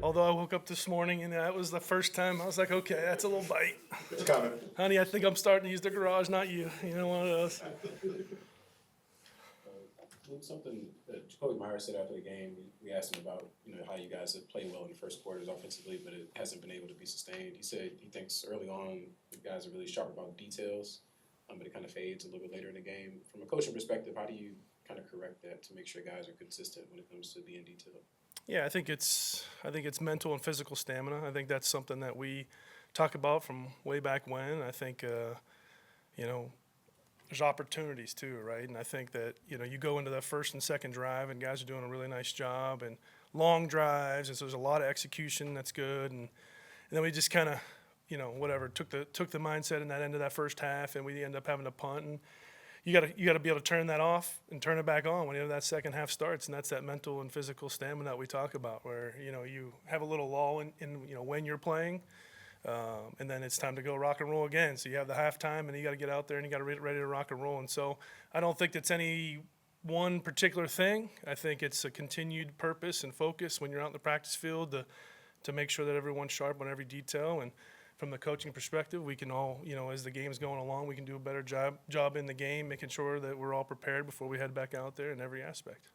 Although I woke up this morning and that was the first time I was like, okay, that's a little bite. It's coming. Honey, I think I'm starting to use the garage, not you. You know, one of those. Something that Jacoby Myers said after the game, we asked him about, how you guys have played well in the first quarters offensively, but it hasn't been able to be sustained. He said he thinks early on you guys are really sharp about details, but it kind of fades a little bit later in the game. From a coaching perspective, how do you kind of correct that to make sure guys are consistent when it comes to being detailed? Yeah, I think it's mental and physical stamina. I think that's something that we talk about from way back when. I think, there's opportunities too, right? And I think that, you go into the first and second drive and guys are doing a really nice job and long drives. And so there's a lot of execution that's good. And then we just kind of, took the mindset in that end of that first half and we end up having to punt. And you gotta be able to turn that off and turn it back on when that second half starts. And that's that mental and physical stamina that we talk about where, you have a little lull in when you're playing. And then it's time to go rock and roll again. So you have the halftime, and you got to get out there and you got to get ready to rock and roll. And so I don't think it's any one particular thing. I think it's a continued purpose and focus when you're out in the practice field to make sure that everyone's sharp on every detail. And from the coaching perspective, we can all, as the game's going along, we can do a better job in the game, making sure that we're all prepared before we head back out there in every aspect.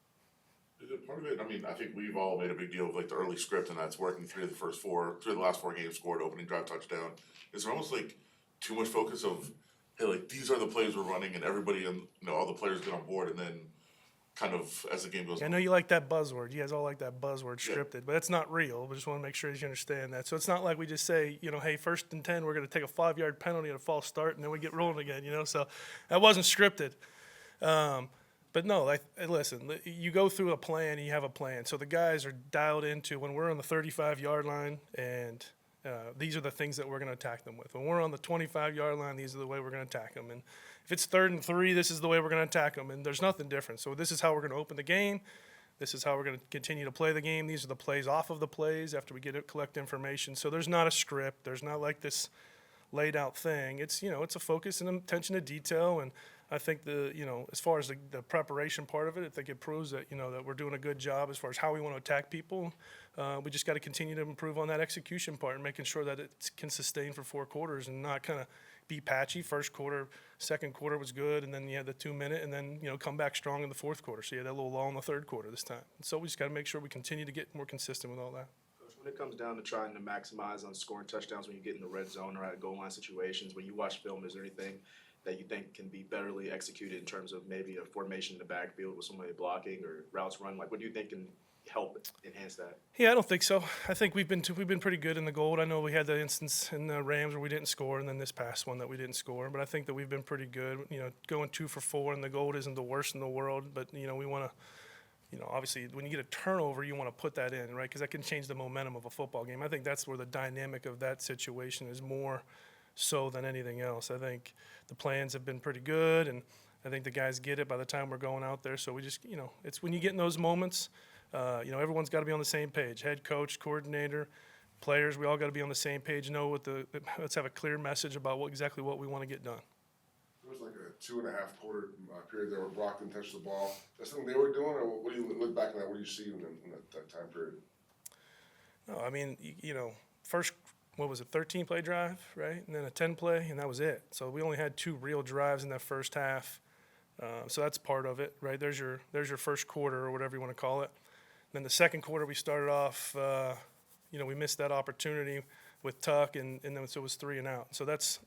Is it part of it? I mean, I think we've all made a big deal of like the early script, and that's working. Three of the last four games scored opening drive touchdown. Is there almost like too much focus of, hey, like these are the plays we're running, and everybody and all the players get on board, and then kind of as the game goes I on. know you like that buzzword. You guys all like that buzzword Yeah. scripted, but it's not real. We just want to make sure you understand that. So it's not like we just say, hey, 1st and 10, we're going to take a 5-yard penalty and a false start, and then we get rolling again, So that wasn't scripted. But no, listen, you go through a plan and you have a plan. So the guys are dialed into when we're on the 35-yard line, and these are the things that we're going to attack them with. When we're on the 25-yard line, these are the way we're going to attack them. And if it's 3rd and 3, this is the way we're going to attack them. And there's nothing different. So this is how we're going to open the game. This is how we're going to continue to play the game. These are the plays off of the plays after we collect information. So there's not a script. There's not like this laid out thing. It's, it's a focus and attention to detail. And I think as far as the preparation part of it, I think it proves that, that we're doing a good job as far as how we want to attack people. We just got to continue to improve on that execution part and making sure that it can sustain for 4 quarters and not kind of be patchy. First quarter, second quarter was good, and then you had the 2-minute, and then, come back strong in the fourth quarter. So you had that little lull in the third quarter this time. And so we just got to make sure we continue to get more consistent with all that. Coach, when it comes down to trying to maximize on scoring touchdowns when you get in the red zone or at goal line situations, when you watch film, is there anything that you think can be betterly executed in terms of maybe a formation in the backfield with somebody blocking or routes run? Like, what do you think can help enhance that? Yeah, I don't think so. I think we've been pretty good in the gold. I know we had the instance in the Rams where we didn't score, and then this past one that we didn't score. But I think that we've been pretty good. Going 2 for 4 in the gold isn't the worst in the world. But we want to, obviously, when you get a turnover, you want to put that in, right? Because that can change the momentum of a football game. I think that's where the dynamic of that situation is more so than anything else. I think the plans have been pretty good, and I think the guys get it by the time we're going out there. So we just, it's when you get in those moments, everyone's got to be on the same page. Head coach, coordinator, players, we all got to be on the same page. Let's have a clear message about exactly what we want to get done. There was like a 2.5 quarter period there where Brock didn't touch the ball. That's something they were doing, or what do you look back on that? What do you see in that time period? No, I mean, first, 13-play drive, right? And then a 10-play, and that was it. So we only had 2 real drives in that first half. So that's part of it, right? There's your first quarter or whatever you want to call it. Then the second quarter, we started off, we missed that opportunity with Tuck, and then so it was 3 and out. So that's,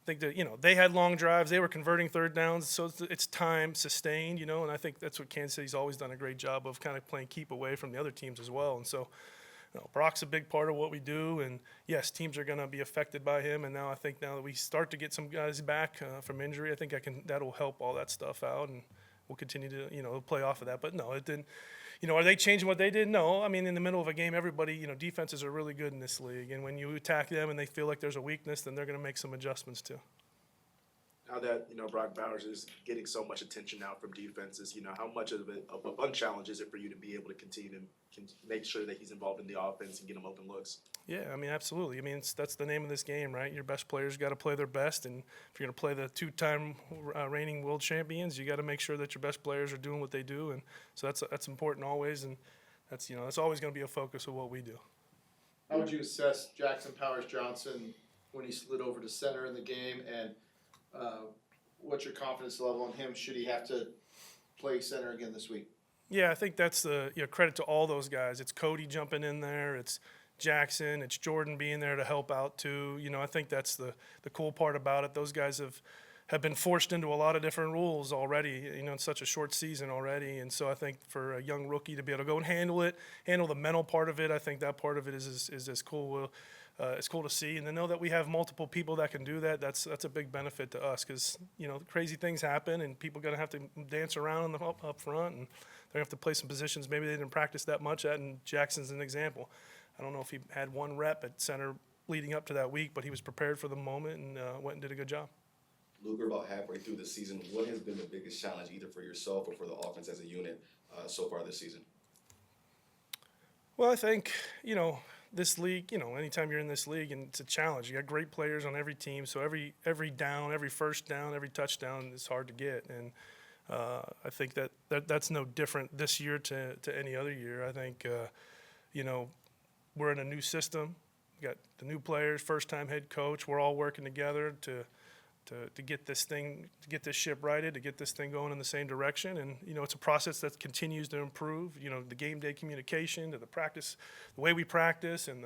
I think that, they had long drives. They were converting third downs, so it's time sustained, and I think that's what Kansas City's always done a great job of, kind of playing keep away from the other teams as well. And so, Brock's a big part of what we do, and yes, teams are going to be affected by him. And now I think now that we start to get some guys back from injury, I think that'll help all that stuff out, and we'll continue to play off of that. But no, it didn't. Are they changing what they did? No. I mean, in the middle of a game, everybody, defenses are really good in this league, and when you attack them and they feel like there's a weakness, then they're going to make some adjustments too. Now that Brock Bowers is getting so much attention now from defenses, how much of a fun challenge is it for you to be able to continue to make sure that he's involved in the offense and get him open looks? Yeah, I mean, absolutely. I mean, that's the name of this game, right? Your best players got to play their best, and if you're going to play the 2-time reigning world champions, you got to make sure that your best players are doing what they do, and so that's important always, and that's always going to be a focus of what we do. How would you assess Jackson Powers Johnson when he slid over to center in the game, and what's your confidence level on him should he have to play center again this week? Yeah, I think that's the credit to all those guys. It's Cody jumping in there. It's Jackson. It's Jordan being there to help out too. I think that's the cool part about it. Those guys have been forced into a lot of different rules already. In such a short season already, and so I think for a young rookie to be able to go and handle the mental part of it, I think that part of it is cool. It's cool to see, and to know that we have multiple people that can do that. That's a big benefit to us because crazy things happen, and people are gonna have to dance around up front, and they're gonna have to play some positions maybe they didn't practice that much at. And Jackson's an example. I don't know if he had one rep at center leading up to that week, but he was prepared for the moment and went and did a good job. Luke, we're about halfway through the season. What has been the biggest challenge, either for yourself or for the offense as a unit, so far this season? Well, I think, this league, anytime you're in this league, and it's a challenge. You got great players on every team, so every down, every first down, every touchdown is hard to get. And I think that's no different this year to any other year. I think, we're in a new system. We got the new players, first-time head coach. We're all working together to get this ship righted, to get this thing going in the same direction. And, it's a process that continues to improve, the game day communication, to the practice, the way we practice, and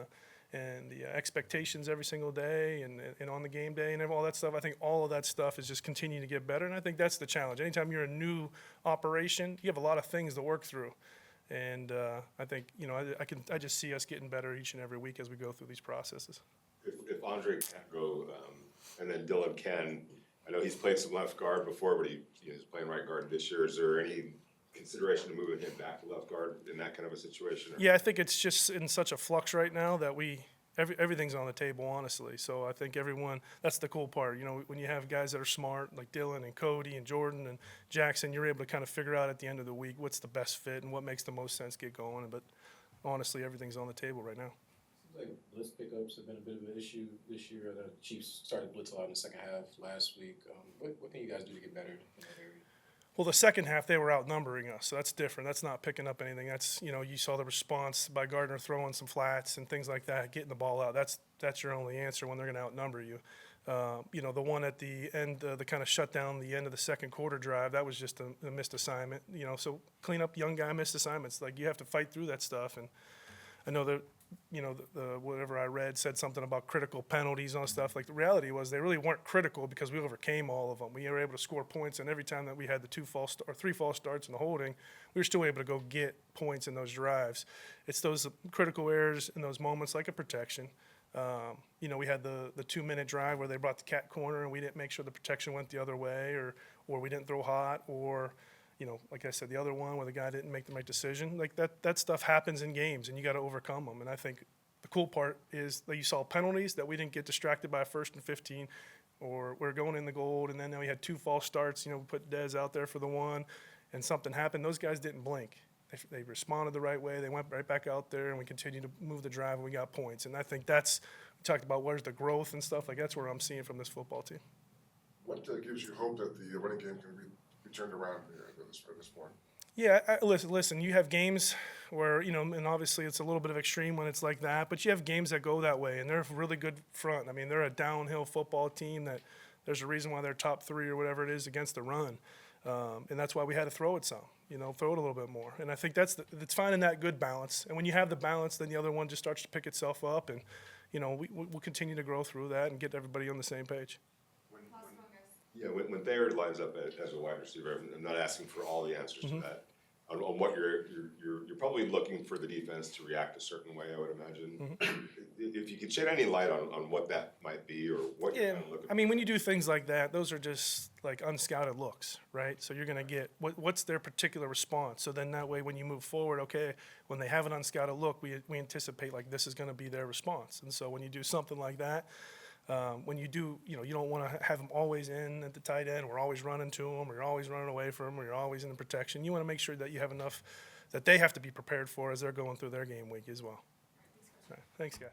the expectations every single day and on the game day and all that stuff. I think all of that stuff is just continuing to get better. And I think that's the challenge. Anytime you're a new operation, you have a lot of things to work through. And I think, I just see us getting better each and every week as we go through these processes. If Andre can't go, and then Dylan can, I know he's played some left guard before, but he's playing right guard this year. Is there any consideration to moving him back to left guard in that kind of a situation? Yeah, I think it's just in such a flux right now that everything's on the table, honestly. So I think that's the cool part. When you have guys that are smart, like Dylan and Cody and Jordan and Jackson, you're able to kind of figure out at the end of the week what's the best fit and what makes the most sense get going. But honestly, everything's on the table right now. Seems like blitz pickups have been a bit of an issue this year. The Chiefs started blitz a lot in the second half last week. What can you guys do to get better in that area? Well, the second half, they were outnumbering us, so that's different. That's not picking up anything. That's, you saw the response by Gardner throwing some flats and things like that, getting the ball out. That's your only answer when they're going to outnumber you. The one at the end, the kind of shut down the end of the second quarter drive, that was just a missed assignment. So clean up young guy missed assignments. Like, you have to fight through that stuff. And I know that, whatever I read said something about critical penalties and all stuff. Like, the reality was they really weren't critical because we overcame all of them. We were able to score points, and every time that we had the 3 false starts and the holding, we were still able to go get points in those drives. It's those critical errors in those moments, like a protection. We had the 2-minute drive where they brought the cat corner and we didn't make sure the protection went the other way, or we didn't throw hot, or like I said, the other one where the guy didn't make the right decision. Like, that stuff happens in games, and you got to overcome them. And I think the cool part is that you saw penalties, that we didn't get distracted by a 1st and 15, or we're going in the gold, and then we had 2 false starts. We put Dez out there for the one, and something happened. Those guys didn't blink. They responded the right way. They went right back out there, and we continued to move the drive, and we got points. And I think we talked about where's the growth and stuff. Like, that's where I'm seeing from this football team. What gives you hope that the running game can be turned around here at this point? Yeah, listen, you have games where, and obviously it's a little bit of extreme when it's like that, but you have games that go that way, and they're a really good front. I mean, they're a downhill football team that there's a reason why they're top 3 or whatever it is against the run. And that's why we had to throw it some, throw it a little bit more. And I think it's finding that good balance. And when you have the balance, then the other one just starts to pick itself up, and, we'll continue to grow through that and get everybody on the same page. Yeah, when Thayer lines up as a wide receiver, I'm not asking for all the answers to that. On what you're probably looking for the defense to react a certain way, I would imagine. If you could shed any light on what that might be, or what you're kind of looking for. I mean, when you do things like that, those are just like unscouted looks, right? So you're going to get what's their particular response. So then that way, when you move forward, okay, when they have an unscouted look, we anticipate like this is going to be their response. And so when you do something like that, when you do, you don't want to have them always in at the tight end, or always running to them, or you're always running away from them, or you're always in the protection. You want to make sure that you have enough that they have to be prepared for as they're going through their game week as well. All right, thanks, guys.